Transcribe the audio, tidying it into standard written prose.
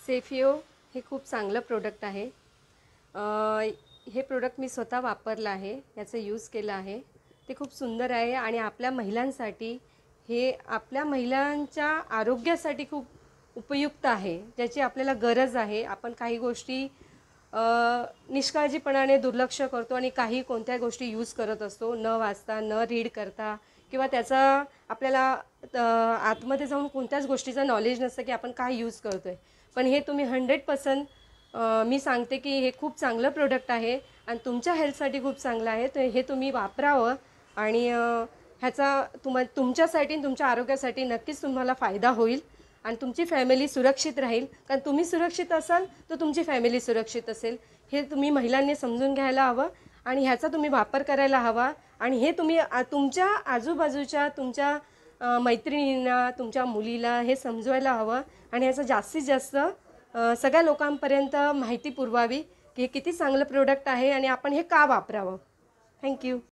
सेफिओ हे खूप चांगलं प्रोडक्ट आहे। हे प्रोडक्ट मी स्वतः वापरलं आहे, याचं यूज केलं आहे। ते खूप सुंदर आहे आणि आपल्या महिलांसाठी हे आपल्या महिलांच्या आरोग्यासाठी खूप उपयुक्त आहे, ज्याची आपल्याला गरज आहे। आपण काही गोष्टी निष्काळजीपणाने दुर्लक्ष करतो आणि काही कोणत्या गोष्टी यूज करत असतो न वाचता, न रीड करता, किंवा त्याचा आपल्याला आतमध्ये जाऊन कोणत्याच गोष्टीचा नॉलेज नसतं की आपण काय यूज करतो आहे। पण हे तुम्ही 100% मी सांगते की हे खूप चांगलं प्रोडक्ट आहे आणि तुमच्या हेल्थसाठी खूप चांगलं आहे। तर हे तुम्ही वापरावं आणि ह्याचा तुमच्यासाठी आणि तुमच्या आरोग्यासाठी नक्कीच तुम्हाला फायदा होईल आणि तुमची फॅमिली सुरक्षित राहील। कारण तुम्ही सुरक्षित असाल तर तुमची फॅमिली सुरक्षित असेल, हे तुम्ही महिलांनी समजून घ्यायला हवं आणि ह्याचा तुम्ही वापर करायला हवा। आणि हे तुम्ही तुमच्या आजूबाजूच्या तुमच्या मैत्रिणींना, तुमच्या मुलीला हे समजवायला हवं आणि ह्याचं जास्तीत जास्त सगळ्या लोकांपर्यंत माहिती पुरवावी की हे किती चांगलं प्रोडक्ट आहे आणि आपण हे का वापरावं। थँक्यू।